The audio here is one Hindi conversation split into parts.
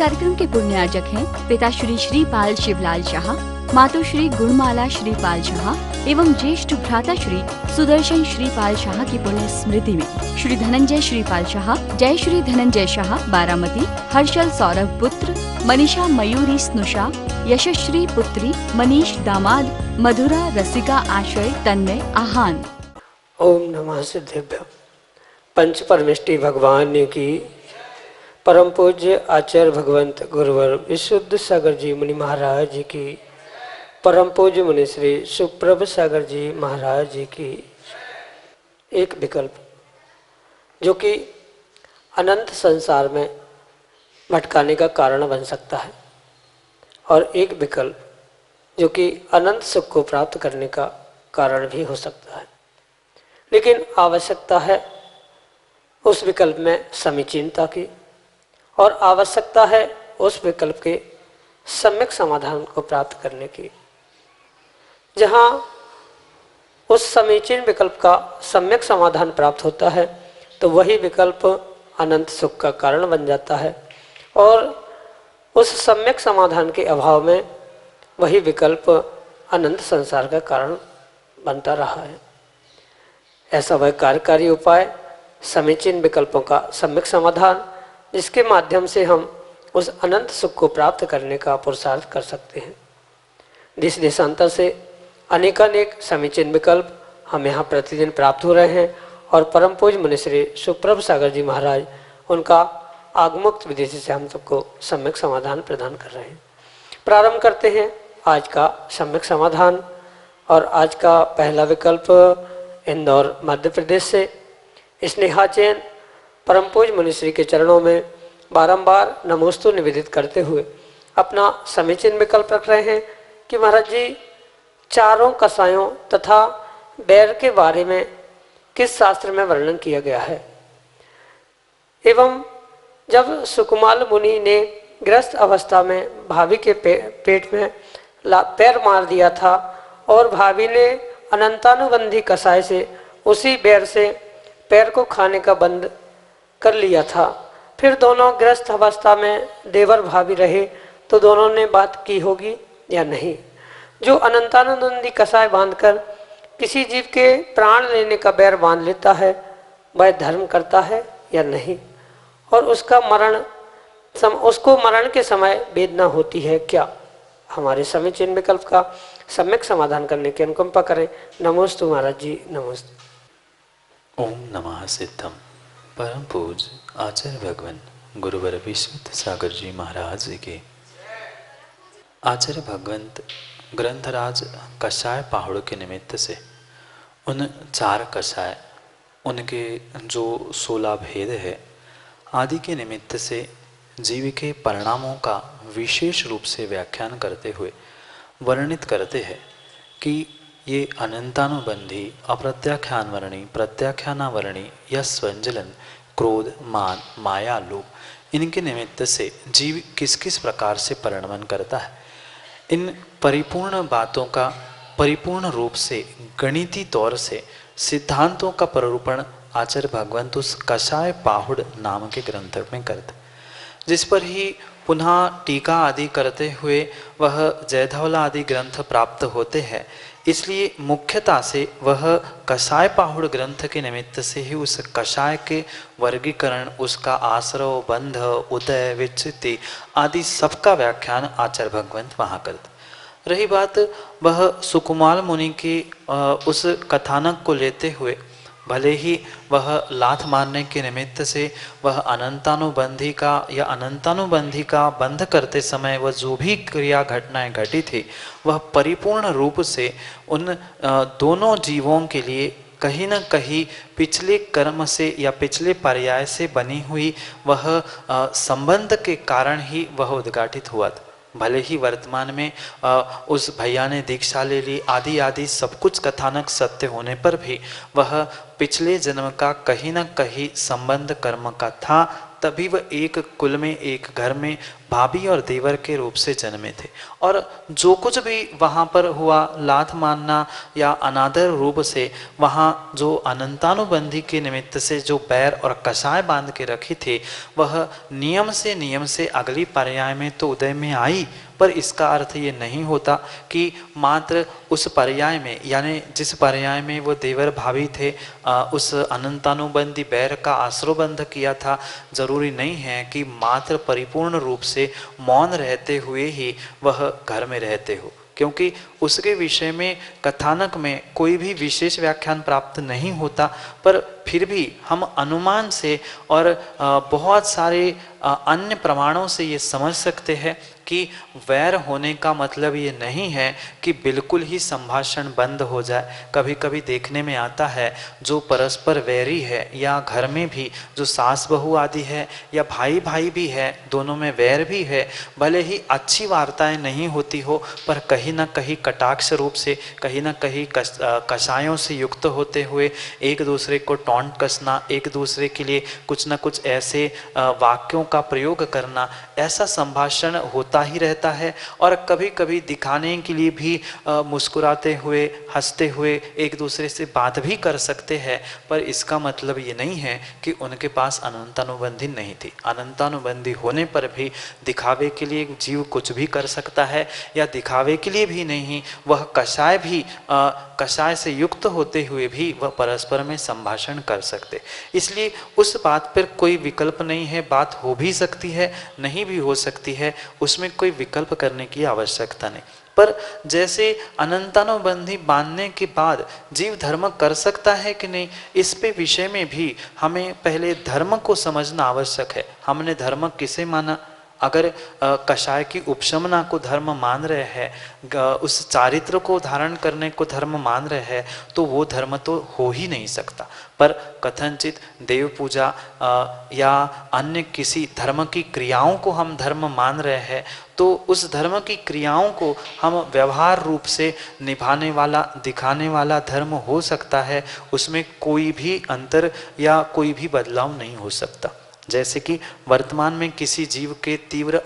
कार्यक्रम के पुण्यार्जक हैं पिता श्री श्रीपाल शिवलाल शाह, मातु श्री गुणमाला श्रीपाल शाह एवं ज्येष्ठ भ्राता श्री सुदर्शन श्रीपाल शाह की पुण्य स्मृति में श्री धनंजय श्रीपाल शाह, जय श्री धनंजय शाह बारामती, हर्षल सौरभ पुत्र, मनीषा मयूरी स्नुषा, यशश्री पुत्री, मनीष दामाद, मधुरा रसिका आश्रय तन्मय आहान। ओम नमः सिद्धेभ्यो। पंच परमेष्टि भगवान की परम पूज्य आचार्य भगवंत गुरुवर विशुद्ध सागर जी मुनि महाराज जी की, परम पूज्य मुनि श्री सुप्रभ सागर जी महाराज जी की। एक विकल्प जो कि अनंत संसार में भटकाने का कारण बन सकता है और एक विकल्प जो कि अनंत सुख को प्राप्त करने का कारण भी हो सकता है, लेकिन आवश्यकता है उस विकल्प में समीचीनता की और आवश्यकता है उस विकल्प के सम्यक समाधान को प्राप्त करने की। जहाँ उस समीचीन विकल्प का सम्यक समाधान प्राप्त होता है तो वही विकल्प अनंत सुख का कारण बन जाता है और उस सम्यक समाधान के अभाव में वही विकल्प अनंत संसार का कारण बनता रहा है। ऐसा वह कार्यकारी उपाय समीचीन विकल्पों का सम्यक समाधान, जिसके माध्यम से हम उस अनंत सुख को प्राप्त करने का पुरुषार्थ कर सकते हैं। देश देशांतर से अनेकानेक समीचीन विकल्प हम यहाँ प्रतिदिन प्राप्त हो रहे हैं और परम पूज्य मुनि श्री सुप्रभ सागर जी महाराज उनका आगमुक्त विदेशी से हम सबको सम्यक समाधान प्रदान कर रहे हैं। प्रारंभ करते हैं आज का सम्यक समाधान और आज का पहला विकल्प इंदौर मध्य प्रदेश से स्नेहा जैन परम पूज्य मुनि श्री के चरणों में बारंबार नमोस्तु निवेदित करते हुए अपना समीचीन विकल्प रख रहे हैं कि महाराज जी चारों कसायों तथा बैर के बारे में किस शास्त्र में वर्णन किया गया है एवं जब सुकुमाल मुनि ने ग्रस्त अवस्था में भाभी के पेट में पैर मार दिया था और भाभी ने अनंतानुबंधी कसाय से उसी बैर से पैर को खाने का बंद कर लिया था, फिर दोनों ग्रस्त अवस्था में देवर भाभी रहे तो दोनों ने बात की होगी या नहीं। जो अनंतानुबंधी कसाय बांधकर किसी जीव के प्राण लेने का बैर बांध लेता है वह धर्म करता है या नहीं, और उसको मरण के वेदना वेदना होती है क्या। हमारे समीचीन विकल्प का सम्यक समाधान करने की अनुकंपा करें। नमोस्तु महाराज जी, नमोस्तु। ओम नमः सिद्धम। परम पूज्य आचार्य भगवान गुरुवर विशुद्ध सागर जी महाराज जी के आचार्य भगवंत ग्रंथराज कषाय पहाड़ के निमित्त से उन चार कषाय, उनके जो 16 भेद है आदि के निमित्त से जीव के परिणामों का विशेष रूप से व्याख्यान करते हुए वर्णित करते हैं कि ये अनंतानुबंधी, अप्रत्याख्यानवर्णी, प्रत्याख्यानावर्णी या स्वंजलन, क्रोध, मान, माया, लोभ, इनके निमित्त से जीव किस किस प्रकार से परिणमन करता है, इन परिपूर्ण बातों का परिपूर्ण रूप से गणितीय तौर से सिद्धांतों का प्ररूपण आचार्य भगवंत उस कषाय पाहुड़ नाम के ग्रंथ में करते, जिस पर ही पुनः टीका आदि करते हुए वह जयधवला आदि ग्रंथ प्राप्त होते हैं। इसलिए मुख्यता से वह कषाय पाहुड़ ग्रंथ के निमित्त से ही उस कषाय के वर्गीकरण, उसका आश्रव, बंध, उदय, विच्युति आदि सबका व्याख्यान आचार्य भगवंत वहाँ करते। रही बात वह सुकुमाल मुनि की उस कथानक को लेते हुए भले ही वह लाथ मारने के निमित्त से वह अनंतानुबंधी का या अनंतानुबंधी का बंध करते समय वह जो भी क्रिया घटनाएं घटी थी वह परिपूर्ण रूप से उन दोनों जीवों के लिए कहीं न कहीं पिछले कर्म से या पिछले पर्याय से बनी हुई वह संबंध के कारण ही वह उद्घाटित हुआ था। भले ही वर्तमान में उस भैया ने दीक्षा ले ली आदि आदि सब कुछ कथानक सत्य होने पर भी वह पिछले जन्म का कहीं न कहीं संबंध कर्म का था, तभी वह एक कुल में, एक घर में भाभी और देवर के रूप से जन्मे थे। और जो कुछ भी वहाँ पर हुआ, लात मारना या अनादर रूप से वहाँ जो अनंतानुबंधी के निमित्त से जो पैर और कसाय बांध के रखी थी, वह नियम से अगली पर्याय में तो उदय में आई, पर इसका अर्थ ये नहीं होता कि मात्र उस पर्याय में, यानी जिस पर्याय में वो देवर भाभी थे, उस अनंतानुबंधी बैर का आश्रयबंध किया था, जरूरी नहीं है कि मात्र परिपूर्ण रूप से मौन रहते हुए ही वह घर में रहते हो, क्योंकि उसके विषय में कथानक में कोई भी विशेष व्याख्यान प्राप्त नहीं होता। पर फिर भी हम अनुमान से और बहुत सारे अन्य प्रमाणों से ये समझ सकते हैं कि वैर होने का मतलब ये नहीं है कि बिल्कुल ही संभाषण बंद हो जाए। कभी कभी देखने में आता है जो परस्पर वैरी है, या घर में भी जो सास बहू आदि है या भाई भाई भी है, दोनों में वैर भी है, भले ही अच्छी वार्ताएं नहीं होती हो, पर कहीं ना कहीं कटाक्ष रूप से, कहीं ना कहीं कषायों से युक्त होते हुए एक दूसरे को टॉन्ट कसना, एक दूसरे के लिए कुछ ना कुछ ऐसे वाक्यों का प्रयोग करना, ऐसा संभाषण होता ही रहता है। और कभी कभी दिखाने के लिए भी मुस्कुराते हुए, हंसते हुए एक दूसरे से बात भी कर सकते हैं, पर इसका मतलब ये नहीं है कि उनके पास अनंतानुबंधी नहीं थी। अनंतानुबंधी होने पर भी दिखावे के लिए जीव कुछ भी कर सकता है, या दिखावे के लिए भी नहीं, वह कषाय भी कषाय से युक्त होते हुए भी वह परस्पर में संभाषण कर सकते। इसलिए उस बात पर कोई विकल्प नहीं है। बात हो भी सकती है, नहीं भी हो सकती है, उसमें कोई विकल्प करने की आवश्यकता नहीं। पर जैसे अनंतानुबंधी बांधने के बाद जीव धर्म कर सकता है कि नहीं, इस पे विषय में भी हमें पहले धर्म को समझना आवश्यक है। हमने धर्म किसे माना? अगर कषाय की उपशमना को धर्म मान रहे हैं, उस चारित्र को धारण करने को धर्म मान रहे हैं, तो वो धर्म तो हो ही नहीं सकता। पर कथनचित देव पूजा या अन्य किसी धर्म की क्रियाओं को हम धर्म मान रहे हैं, तो उस धर्म की क्रियाओं को हम व्यवहार रूप से निभाने वाला, दिखाने वाला धर्म हो सकता है। उसमें कोई भी अंतर या कोई भी बदलाव नहीं हो सकता। जैसे कि वर्तमान में किसी जीव के तीव्र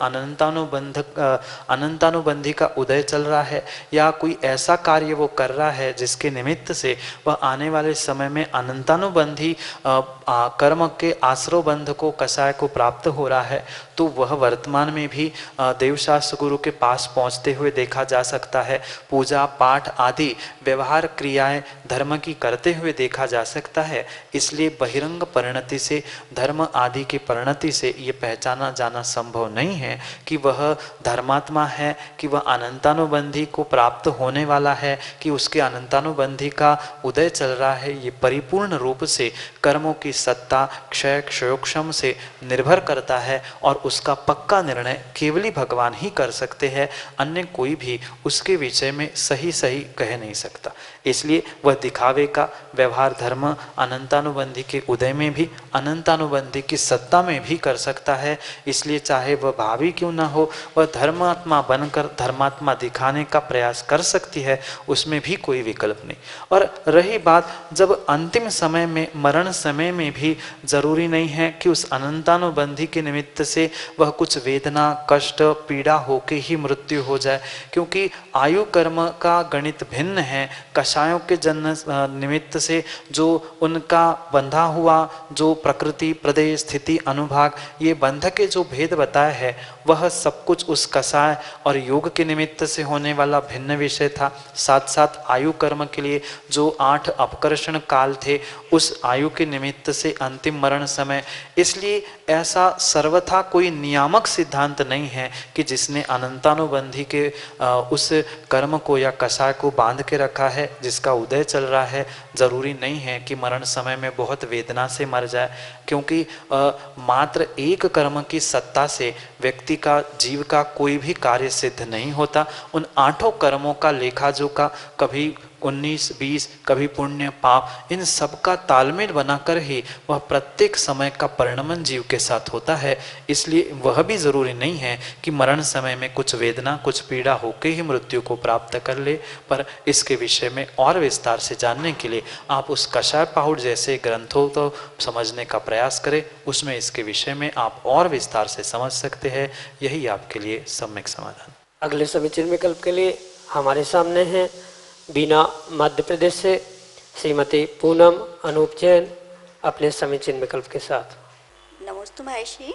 अनंतानुबंधी का उदय चल रहा है, या कोई ऐसा कार्य वो कर रहा है जिसके निमित्त से वह आने वाले समय में अनंतानुबंधी कर्म के आश्रयबंध को, कषाय को प्राप्त हो रहा है, तो वह वर्तमान में भी देवशास्त्र गुरु के पास पहुंचते हुए देखा जा सकता है। पूजा पाठ आदि व्यवहार क्रियाएं धर्म की करते हुए देखा जा सकता है। इसलिए बहिरंग परिणति से, धर्म आदि की परिणति से ये पहचाना जाना संभव नहीं है कि वह धर्मात्मा है, कि वह अनंतानुबंधी को प्राप्त होने वाला है, कि उसके अनंतानुबंधी का उदय चल रहा है। ये परिपूर्ण रूप से कर्मों की सत्ता, क्षय, क्षयोक्षम से निर्भर करता है, और उसका पक्का निर्णय केवल ही भगवान ही कर सकते हैं। अन्य कोई भी उसके विषय में सही सही कह नहीं सकता। इसलिए वह दिखावे का व्यवहार धर्म अनंतानुबंधी के उदय में भी, अनंतानुबंधी की सत्ता में भी कर सकता है। इसलिए चाहे वह भावी क्यों ना हो, वह धर्मात्मा बनकर धर्मात्मा दिखाने का प्रयास कर सकती है, उसमें भी कोई विकल्प नहीं। और रही बात जब अंतिम समय में, मरण समय में भी जरूरी नहीं है कि उस अनंतानुबंधी के निमित्त से वह कुछ वेदना, कष्ट, पीड़ा होके ही मृत्यु हो जाए, क्योंकि आयु कर्म का गणित भिन्न है। कषायों के जन्म निमित्त से जो उनका बंधा हुआ जो प्रकृति, प्रदेश, स्थिति, अनुभाग, ये बंध के जो भेद बताया है, वह सब कुछ उस कषाय और योग के निमित्त से होने वाला भिन्न विषय था। साथ साथ आयु कर्म के लिए जो 8 अपकर्षण काल थे, उस आयु के निमित्त से अंतिम मरण समय। इसलिए ऐसा सर्वथा कोई नियामक सिद्धांत नहीं है कि जिसने अनंतानुबंधी के उस कर्म को या कषाय को बांध के रखा है, जिसका उदय चल रहा है, जरूरी नहीं है कि मरण समय में बहुत वेदना से मर जाए, क्योंकि मात्र एक कर्म की सत्ता से व्यक्ति का, जीव का कोई भी कार्य सिद्ध नहीं होता। उन 8 कर्मों का लेखा जोखा कभी 19, 20, कभी पुण्य पाप, इन सब का तालमेल बनाकर ही वह प्रत्येक समय का परिणमन जीव के साथ होता है। इसलिए वह भी जरूरी नहीं है कि मरण समय में कुछ वेदना, कुछ पीड़ा होकर ही मृत्यु को प्राप्त कर ले। पर इसके विषय में और विस्तार से जानने के लिए आप उस कषाय पाहुड़ जैसे ग्रंथों को समझने का प्रयास करें। उसमें इसके विषय में आप और विस्तार से समझ सकते हैं। यही आपके लिए सम्यक समाधान। अगले समीचीन विकल्प के लिए हमारे सामने हैं बीना मध्य प्रदेश से श्रीमती पूनम अनूप जैन अपने समीचीन विकल्प के साथ। नमस्ते महर्षि।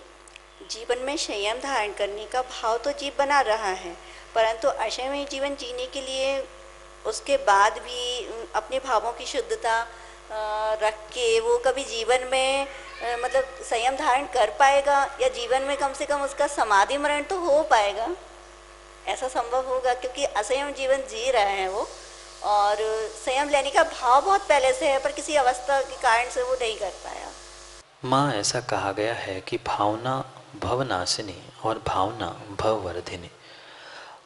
जीवन में संयम धारण करने का भाव तो जीव बना रहा है, परंतु असंयमी जीवन जीने के लिए उसके बाद भी अपने भावों की शुद्धता रख के वो कभी जीवन में मतलब संयम धारण कर पाएगा, या जीवन में कम से कम उसका समाधि मरण तो हो पाएगा? ऐसा संभव होगा? क्योंकि असंयम जीवन जी रहे हैं वो, और संयम लेने का भाव बहुत पहले से है, पर किसी अवस्था के कारण से वो नहीं कर पाया। माँ, ऐसा कहा गया है कि भावना भवनाशिनी और भावना भववर्धिनी।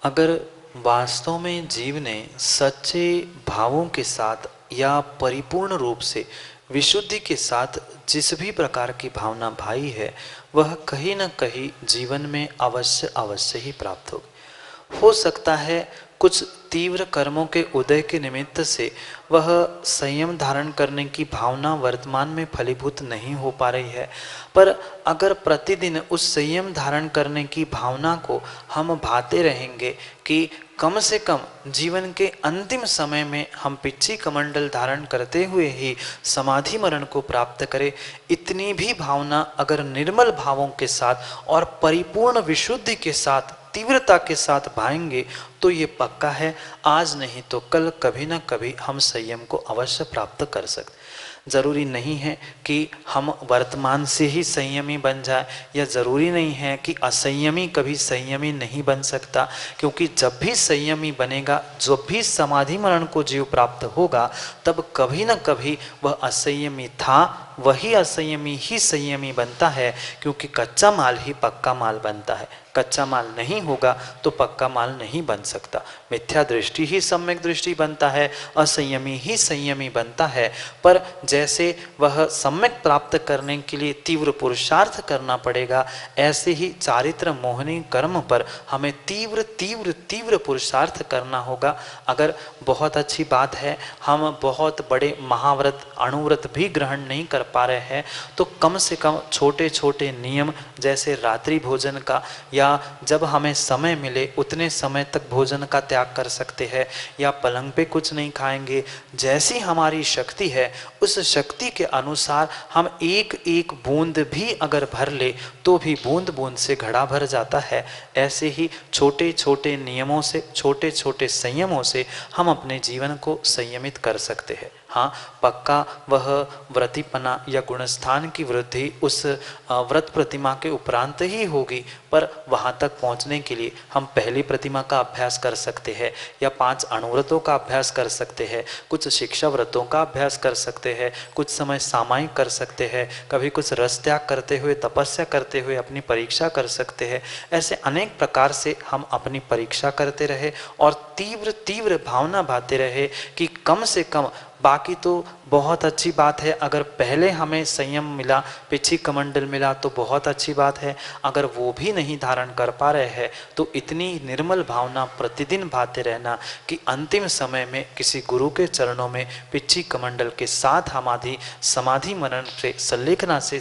अगर वास्तव में जीव ने सच्चे भावों के साथ या परिपूर्ण रूप से विशुद्धि के साथ जिस भी प्रकार की भावना भाई है, वह कहीं न कहीं जीवन में अवश्य ही प्राप्त होगी। हो सकता है कुछ तीव्र कर्मों के उदय के निमित्त से वह संयम धारण करने की भावना वर्तमान में फलीभूत नहीं हो पा रही है, पर अगर प्रतिदिन उस संयम धारण करने की भावना को हम भाते रहेंगे कि कम से कम जीवन के अंतिम समय में हम पिच्ची कमंडल धारण करते हुए ही समाधि मरण को प्राप्त करें, इतनी भी भावना अगर निर्मल भावों के साथ और परिपूर्ण विशुद्धि के साथ तीव्रता के साथ भाएंगे तो ये पक्का है, आज नहीं तो कल कभी ना कभी हम संयम को अवश्य प्राप्त कर सकते। जरूरी नहीं है कि हम वर्तमान से ही संयमी बन जाए, या जरूरी नहीं है कि असंयमी कभी संयमी नहीं बन सकता, क्योंकि जब भी संयमी बनेगा, जब भी समाधि मरण को जीव प्राप्त होगा, तब कभी न कभी वह असंयमी था, वही असंयमी ही संयमी बनता है, क्योंकि कच्चा माल ही पक्का माल बनता है। कच्चा माल नहीं होगा तो पक्का माल नहीं बन सकता। मिथ्या दृष्टि ही सम्यक दृष्टि बनता है, असंयमी ही संयमी बनता है। पर जैसे वह सम्यक प्राप्त करने के लिए तीव्र पुरुषार्थ करना पड़ेगा, ऐसे ही चारित्र मोहनी कर्म पर हमें तीव्र तीव्र तीव्र पुरुषार्थ करना होगा। अगर बहुत अच्छी बात है हम बहुत बड़े महाव्रत अणुव्रत भी ग्रहण नहीं कर पा रहे हैं, तो कम से कम छोटे छोटे नियम जैसे रात्रि भोजन का, या जब हमें समय मिले उतने समय तक भोजन का त्याग कर सकते हैं, या पलंग पे कुछ नहीं खाएंगे। जैसी हमारी शक्ति है उस शक्ति के अनुसार हम एक एक बूंद भी अगर भर ले तो भी बूंद बूंद से घड़ा भर जाता है। ऐसे ही छोटे छोटे नियमों से, छोटे छोटे संयमों से हम अपने जीवन को संयमित कर सकते हैं। हाँ, पक्का वह व्रतिपना या गुणस्थान की वृद्धि उस व्रत प्रतिमा के उपरांत ही होगी, पर वहाँ तक पहुँचने के लिए हम पहली प्रतिमा का अभ्यास कर सकते हैं, या 5 अणुव्रतों का अभ्यास कर सकते हैं, कुछ शिक्षा व्रतों का अभ्यास कर सकते हैं, कुछ समय सामायिक कर सकते हैं, कभी कुछ रस त्याग करते हुए, तपस्या करते हुए अपनी परीक्षा कर सकते हैं। ऐसे अनेक प्रकार से हम अपनी परीक्षा करते रहे और तीव्र तीव्र भावना भाते रहे कि कम से कम, बाकी तो बहुत अच्छी बात है, अगर पहले हमें संयम मिला, पिछी कमंडल मिला तो बहुत अच्छी बात है। अगर वो भी नहीं धारण कर पा रहे हैं तो इतनी निर्मल भावना प्रतिदिन भाते रहना कि अंतिम समय में किसी गुरु के चरणों में पिछी कमंडल के साथ हमारी समाधि मरण से संलेखना से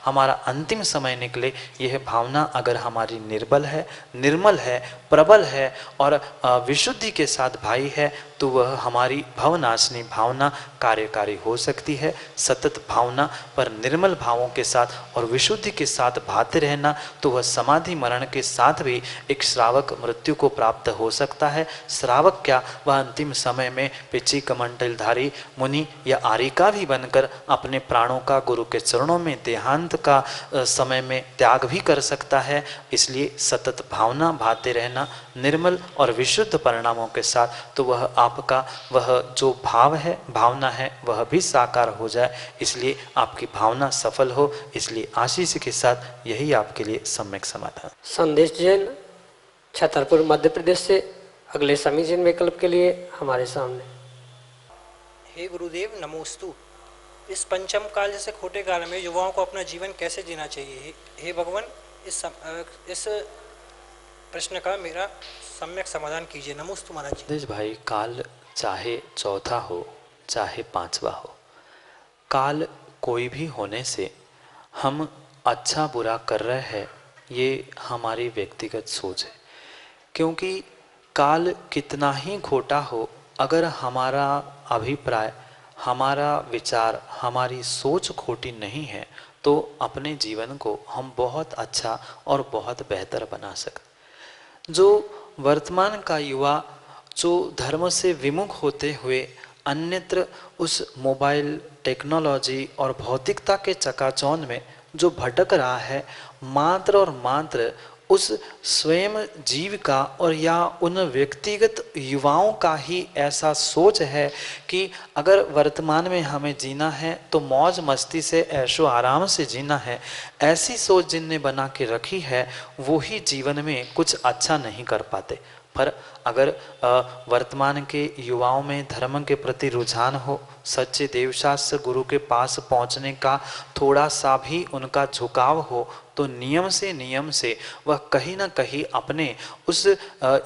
हमारा अंतिम समय निकले। यह भावना अगर हमारी निर्बल है, निर्मल है, प्रबल है और विशुद्धि के साथ भाई है तो वह हमारी भवनाशिनी भावना कार्यकारी हो सकती है। सतत भावना पर निर्मल भावों के साथ और विशुद्धि के साथ भाते रहना तो वह समाधि मरण के साथ भी एक श्रावक मृत्यु को प्राप्त हो सकता है। श्रावक क्या, वह अंतिम समय में पिछी कमंडलधारी मुनि या आरिका भी बनकर अपने प्राणों का गुरु के चरणों में देहांत का समय में त्याग भी कर सकता है। इसलिए सतत भावना भाते रहना निर्मल और विशुद्ध परिणामों के साथ, तो वह आपका वह जो भाव है, भावना है, वह भी साकार हो जाए। इसलिए आपकी भावना सफल हो, इसलिए आशीष के साथ यही आपके लिए सम्यक समाधान। संदेश जैन छतरपुर मध्य प्रदेश से अगले समीचीन विकल्प के लिए हमारे सामने। हे गुरुदेव नमोस्तु। इस पंचम काल जैसे खोटे काल में युवाओं को अपना जीवन कैसे जीना चाहिए? हे भगवान, इस प्रश्न का मेरा सम्यक समाधान कीजिए। नमोस्तु महाराज जी। देश भाई, काल चाहे चौथा हो चाहे पांचवा हो, काल कोई भी होने से हम अच्छा बुरा कर रहे हैं, ये हमारी व्यक्तिगत सोच है। क्योंकि काल कितना ही खोटा हो, अगर हमारा अभिप्राय, हमारा विचार, हमारी सोच खोटी नहीं है तो अपने जीवन को हम बहुत अच्छा और बहुत बेहतर बना सकते। जो वर्तमान का युवा जो धर्म से विमुख होते हुए अन्यत्र उस मोबाइल टेक्नोलॉजी और भौतिकता के चकाचौंध में जो भटक रहा है, मात्र और मात्र उस स्वयं जीव का और या उन व्यक्तिगत युवाओं का ही ऐसा सोच है कि अगर वर्तमान में हमें जीना है तो मौज मस्ती से ऐशो आराम से जीना है, ऐसी सोच जिनने बना के रखी है वो ही जीवन में कुछ अच्छा नहीं कर पाते। पर अगर वर्तमान के युवाओं में धर्म के प्रति रुझान हो, सच्चे देवशास्त्र गुरु के पास पहुंचने का थोड़ा सा भी उनका झुकाव हो, तो नियम से वह कहीं ना कहीं अपने उस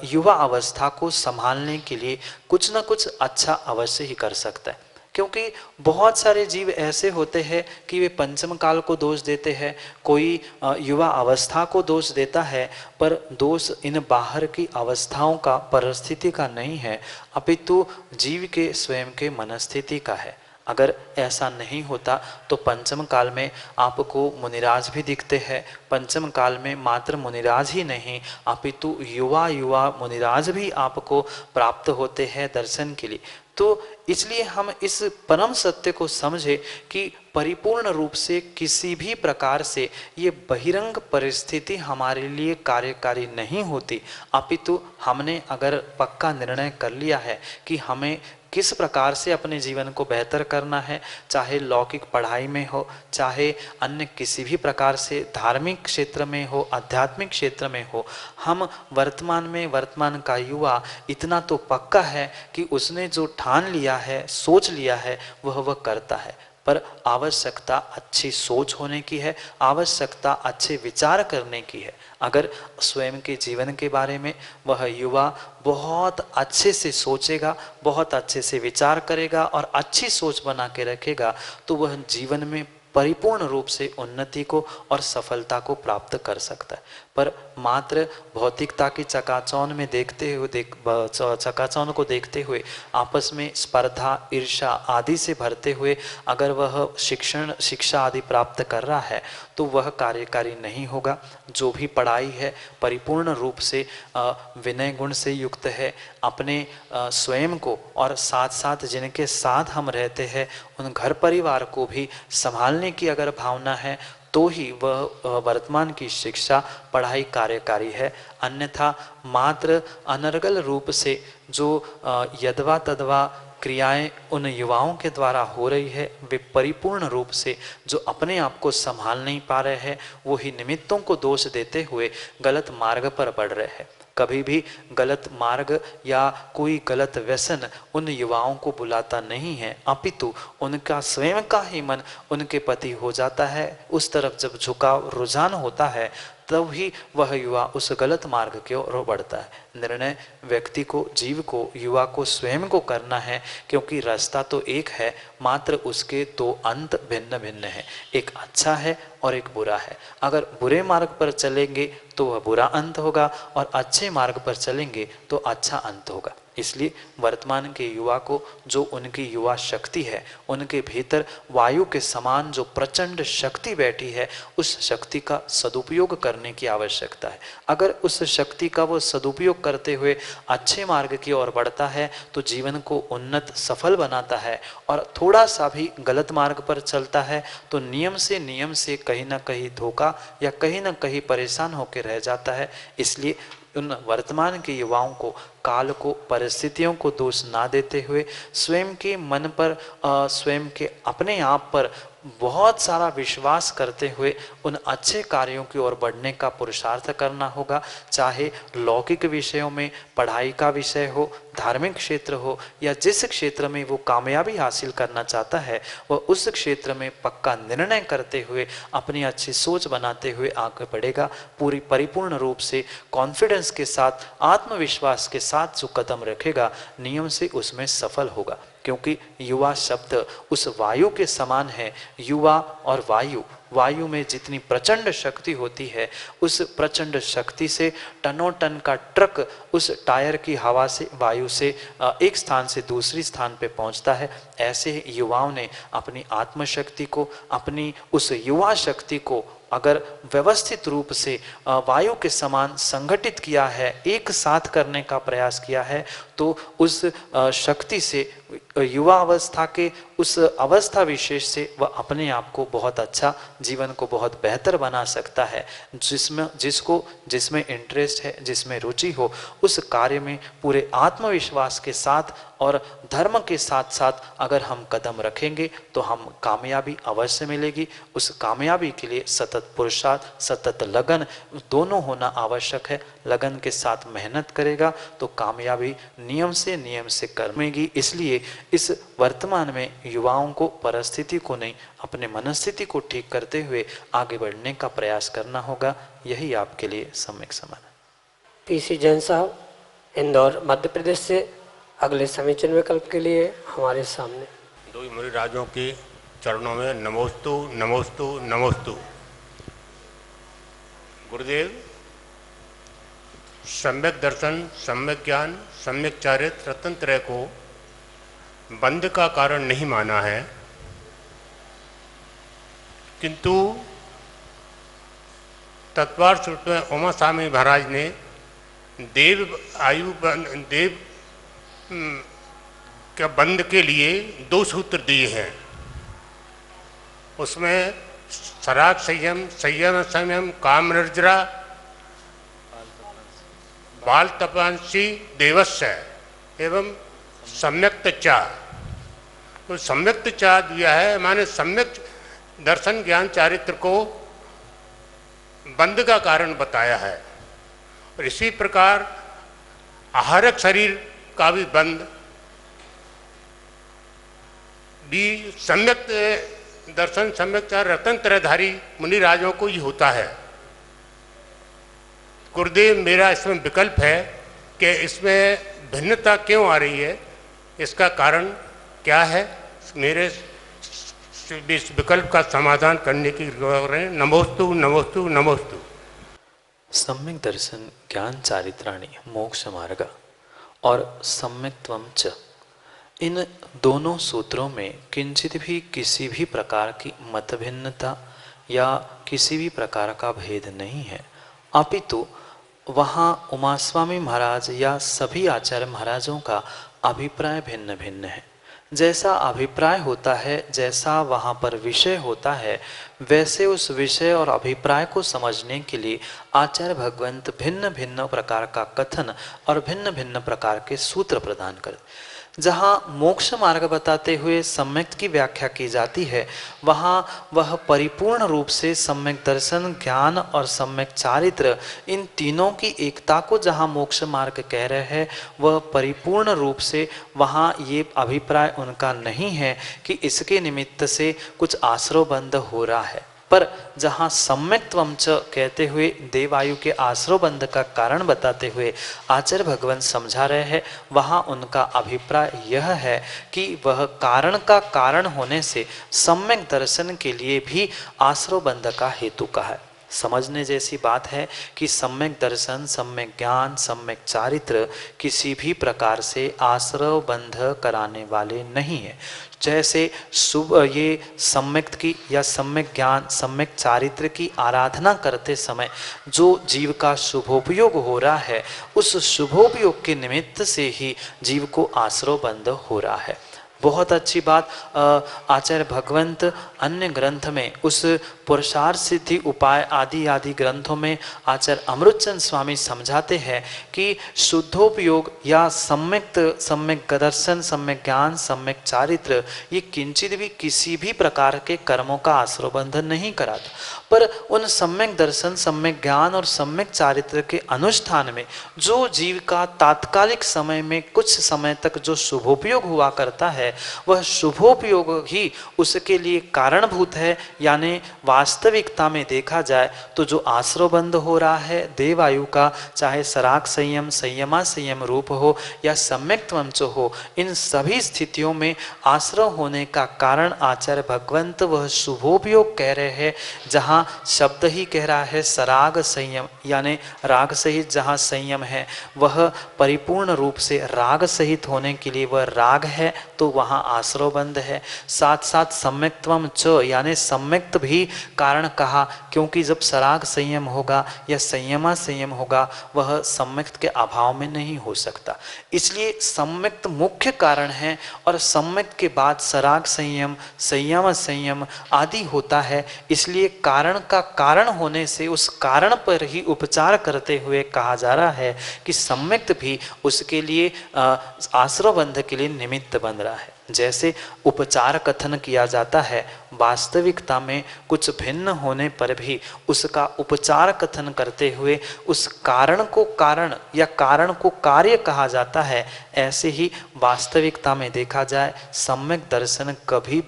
युवा अवस्था को संभालने के लिए कुछ ना कुछ अच्छा अवश्य ही कर सकता है। क्योंकि बहुत सारे जीव ऐसे होते हैं कि वे पंचम काल को दोष देते हैं, कोई युवा अवस्था को दोष देता है, पर दोष इन बाहर की अवस्थाओं का, परिस्थिति का नहीं है, अपितु जीव के स्वयं के मनस्थिति का है। अगर ऐसा नहीं होता तो पंचम काल में आपको मुनिराज भी दिखते हैं। पंचम काल में मात्र मुनिराज ही नहीं अपितु युवा युवा मुनिराज भी आपको प्राप्त होते हैं दर्शन के लिए। तो इसलिए हम इस परम सत्य को समझे कि परिपूर्ण रूप से किसी भी प्रकार से ये बहिरंग परिस्थिति हमारे लिए कार्यकारी नहीं होती, अपितु हमने अगर पक्का निर्णय कर लिया है कि हमें किस प्रकार से अपने जीवन को बेहतर करना है, चाहे लौकिक पढ़ाई में हो, चाहे अन्य किसी भी प्रकार से धार्मिक क्षेत्र में हो, आध्यात्मिक क्षेत्र में हो, हम वर्तमान का युवा इतना तो पक्का है कि उसने जो ठान लिया है, सोच लिया है, वह करता है। पर आवश्यकता अच्छी सोच होने की है, आवश्यकता अच्छे विचार करने की है। अगर स्वयं के जीवन के बारे में वह युवा बहुत अच्छे से सोचेगा, बहुत अच्छे से विचार करेगा और अच्छी सोच बना के रखेगा, तो वह जीवन में परिपूर्ण रूप से उन्नति को और सफलता को प्राप्त कर सकता है। पर मात्र भौतिकता की चकाचौंध में चकाचौंध को देखते हुए आपस में स्पर्धा, ईर्ष्या आदि से भरते हुए अगर वह शिक्षा आदि प्राप्त कर रहा है तो वह कार्यकारी नहीं होगा। जो भी पढ़ाई है परिपूर्ण रूप से विनय गुण से युक्त है, अपने स्वयं को और साथ साथ जिनके साथ हम रहते हैं उन घर परिवार को भी संभालने की अगर भावना है तो ही वह वर्तमान की शिक्षा पढ़ाई कार्यकारी है। अन्यथा मात्र अनर्गल रूप से जो यदवा तदवा क्रियाएं उन युवाओं के द्वारा हो रही है, वे परिपूर्ण रूप से जो अपने आप को संभाल नहीं पा रहे हैं, वही निमित्तों को दोष देते हुए गलत मार्ग पर बढ़ रहे हैं। कभी भी गलत मार्ग या कोई गलत व्यसन उन युवाओं को बुलाता नहीं है, अपितु उनका स्वयं का ही मन उनके प्रति हो जाता है। उस तरफ जब झुकाव रुझान होता है तब ही वह युवा उस गलत मार्ग की ओर बढ़ता है। निर्णय व्यक्ति को, जीव को, युवा को स्वयं को करना है, क्योंकि रास्ता तो एक है, मात्र उसके दो अंत भिन्न भिन्न है। एक अच्छा है और एक बुरा है। अगर बुरे मार्ग पर चलेंगे तो वह बुरा अंत होगा और अच्छे मार्ग पर चलेंगे तो अच्छा अंत होगा। इसलिए वर्तमान के युवा को जो उनकी युवा शक्ति है, उनके भीतर वायु के समान जो प्रचंड शक्ति बैठी है, उस शक्ति का सदुपयोग करने की आवश्यकता है। अगर उस शक्ति का वो सदुपयोग करते हुए अच्छे मार्ग की ओर बढ़ता है तो जीवन को उन्नत सफल बनाता है, और थोड़ा सा भी गलत मार्ग पर चलता है तो नियम से कहीं ना कहीं धोखा या कहीं ना कहीं परेशान होकर रह जाता है। इसलिए उन वर्तमान के युवाओं को काल को, परिस्थितियों को दोष ना देते हुए स्वयं के मन पर, स्वयं के अपने आप पर बहुत सारा विश्वास करते हुए उन अच्छे कार्यों की ओर बढ़ने का पुरुषार्थ करना होगा। चाहे लौकिक विषयों में पढ़ाई का विषय हो, धार्मिक क्षेत्र हो, या जिस क्षेत्र में वो कामयाबी हासिल करना चाहता है वह उस क्षेत्र में पक्का निर्णय करते हुए अपनी अच्छी सोच बनाते हुए आगे बढ़ेगा। पूरी परिपूर्ण रूप से कॉन्फिडेंस के साथ, आत्मविश्वास के साथ जो कदम रखेगा नियम से उसमें सफल होगा। क्योंकि युवा शब्द उस वायु के समान है। युवा और वायु, वायु में जितनी प्रचंड शक्ति होती है उस प्रचंड शक्ति से टनों टन का ट्रक उस टायर की हवा से, वायु से एक स्थान से दूसरी स्थान पे पहुंचता है। ऐसे ही युवाओं ने अपनी आत्मशक्ति को, अपनी उस युवा शक्ति को अगर व्यवस्थित रूप से वायु के समान संगठित किया है, एक साथ करने का प्रयास किया है, तो उस शक्ति से, युवा अवस्था के उस अवस्था विशेष से वह अपने आप को बहुत अच्छा, जीवन को बहुत बेहतर बना सकता है। जिसमें इंटरेस्ट है, जिसमें रुचि हो, उस कार्य में पूरे आत्मविश्वास के साथ और धर्म के साथ साथ अगर हम कदम रखेंगे तो हम कामयाबी अवश्य मिलेगी। उस कामयाबी के लिए सतत पुरुषार्थ, सतत लगन दोनों होना आवश्यक है। लगन के साथ मेहनत करेगा तो कामयाबी नियम से करमेगी। इसलिए इस वर्तमान में युवाओं को परिस्थिति को नहीं, अपने मनस्थिति को ठीक करते हुए आगे बढ़ने का प्रयास करना होगा। यही आपके लिए सम्यक समाधान। पीसी जैन साहब, इंदौर, मध्य प्रदेश से अगले समीचीन विकल्प के लिए हमारे सामने। दो मुनि राजों के चरणों में नमोस्तु नमोस्तु नमोस्तु। गुरुदेव, सम्यक दर्शन, सम्यक ज्ञान, सम्यक चारित्र, रत्नत्रय को बंध का कारण नहीं माना है, किंतु तत्वार सूत्र में उमा स्वामी महाराज ने देव के बंध के लिए 2 सूत्र दिए हैं। उसमें सराग संयम, संयम संयम, काम निर्जरा, बाल तपंसी देवस्य एवं सम्यक्त चा। तो सम्यक्त चा दिया है, माने सम्यक दर्शन ज्ञान चारित्र को बंध का कारण बताया है। और इसी प्रकार आहारक शरीर का भी बंध भी सम्यक दर्शन, सम्यक चार, रतन त्रयधारी मुनि राजों को ही होता है। गुरुदेव, मेरा इसमें विकल्प है कि इसमें भिन्नता क्यों आ रही है, इसका कारण क्या है, मेरे इस विकल्प का समाधान करने की नमोस्तु नमोस्तु नमोस्तु। सम्यक दर्शन ज्ञान चारित्राणि मोक्ष मार्ग और सम्यक्त्वं च, इन दोनों सूत्रों में किंचित भी किसी भी प्रकार की मत भिन्नता या किसी भी प्रकार का भेद नहीं है, अपितु वहाँ उमास्वामी महाराज या सभी आचार्य महाराजों का अभिप्राय भिन्न भिन्न है। जैसा अभिप्राय होता है, जैसा वहाँ पर विषय होता है, वैसे उस विषय और अभिप्राय को समझने के लिए आचार्य भगवंत भिन्न भिन्न प्रकार का कथन और भिन्न भिन्न प्रकार के सूत्र प्रदान कर। जहाँ मोक्ष मार्ग बताते हुए सम्यक की व्याख्या की जाती है, वहाँ वह परिपूर्ण रूप से सम्यक दर्शन, ज्ञान और सम्यक चारित्र, इन तीनों की एकता को जहाँ मोक्ष मार्ग कह रहे हैं, वह परिपूर्ण रूप से वहाँ ये अभिप्राय उनका नहीं है कि इसके निमित्त से कुछ आश्रयबंध हो रहा है। पर जहाँ सम्यक्त्वं च कहते हुए देवायु के आश्रयबंध का कारण बताते हुए आचार्य भगवान समझा रहे हैं, वहाँ उनका अभिप्राय यह है कि वह कारण का कारण होने से सम्यक दर्शन के लिए भी आश्रयबंध का हेतु का है। समझने जैसी बात है कि सम्यक दर्शन, सम्यक ज्ञान, सम्यक चारित्र किसी भी प्रकार से आश्रयबंध कराने वाले नहीं है। जैसे ये सम्यक की या सम्यक ज्ञान, सम्यक चारित्र की आराधना करते समय जो जीव का शुभोपयोग हो रहा है, उस शुभोपयोग के निमित्त से ही जीव को आश्रयबंध हो रहा है। बहुत अच्छी बात। आचार्य भगवंत अन्य ग्रंथ में उस पुरुषार्थ सिद्धि उपाय आदि आदि ग्रंथों में आचार्य अमृतचंद स्वामी समझाते हैं कि शुद्धोपयोग या सम्यक दर्शन, सम्यक ज्ञान, सम्यक चारित्र, ये किंचित भी किसी भी प्रकार के कर्मों का आश्रयबंधन नहीं कराता, पर उन सम्यक दर्शन, सम्यक ज्ञान और सम्यक चारित्र के अनुष्ठान में जो जीव का तात्कालिक समय में कुछ समय तक जो शुभोपयोग हुआ करता है, वह शुभोपयोग ही उसके लिए कारणभूत है। यानी वास्तविकता में देखा जाए तो जो आश्रयबंध हो रहा है देवायु का, चाहे सराग संयम, संयमा संयम रूप हो या सम्यक त्वंच हो, इन सभी स्थितियों में आश्रय होने का कारण आचार्य भगवंत वह शुभोपयोग कह रहे हैं। जहाँ शब्द ही कह रहा है सराग संयम, यानी राग सहित जहाँ संयम है वह परिपूर्ण रूप से राग सहित होने के लिए वह राग है, तो वहाँ आश्रयबंध है। साथ साथ सम्यक्त्वम च, यानी सम्यक्त भी कारण कहा, क्योंकि जब सराग संयम होगा या संयमा संयम होगा वह सम्यक्त के अभाव में नहीं हो सकता, इसलिए सम्यक्त मुख्य कारण है और सम्यक्त के बाद सराग संयम, संयम संयम आदि होता है। इसलिए कारण का कारण होने से उस कारण पर ही उपचार करते हुए कहा जा रहा है कि सम्यक्त भी उसके लिए आश्रयबंध के लिए निमित्त बन रहा है। जैसे उपचार कथन किया जाता है, वास्तविकता में कुछ भिन्न होने पर भी उसका उपचार कथन करते हुए उस कारण को कारण या कारण को कार्य कहा जाता है। ऐसे ही वास्तविकता में देखा जाए सम्यक दर्शन कभी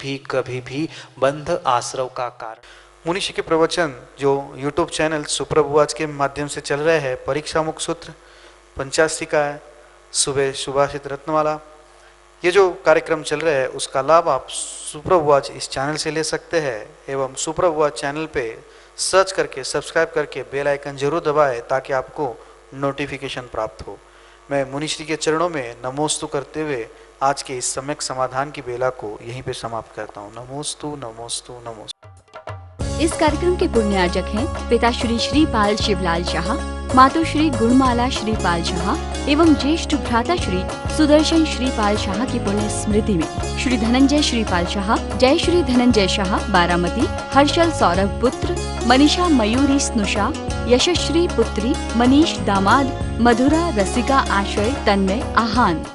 भी बंध आश्रव का कारण। मुनीषी के प्रवचन जो YouTube चैनल सुप्रभुवाच के माध्यम से चल रहे हैं, परीक्षा मुख सूत्र, पंचास्तिका है, सुबह सुभाषित रत्नमाला, ये जो कार्यक्रम चल रहे हैं उसका लाभ आप सुप्रभुवाच इस चैनल से ले सकते हैं। एवं सुप्रभुवाच चैनल पे सर्च करके सब्सक्राइब करके बेल आइकन जरूर दबाएं ताकि आपको नोटिफिकेशन प्राप्त हो। मैं मुनीश्री के चरणों में नमोस्तु करते हुए आज के इस सम्यक समाधान की बेला को यहीं पे समाप्त करता हूँ। नमोस्तु नमोस्तु नमोस्तु। इस कार्यक्रम के पुण्यार्जक हैं पिता श्री श्रीपाल शिवलाल शाह, मातु श्री गुणमाला श्रीपाल शाह एवं ज्येष्ठ भ्राता श्री सुदर्शन श्रीपाल शाह की पुण्य स्मृति में श्री धनंजय श्रीपाल शाह, जय श्री धनंजय शाह बारामती, हर्षल सौरभ पुत्र, मनीषा मयूरी स्नुषा, यशश्री पुत्री, मनीष दामाद, मधुरा रसिका आश्रय तन्मय आहान।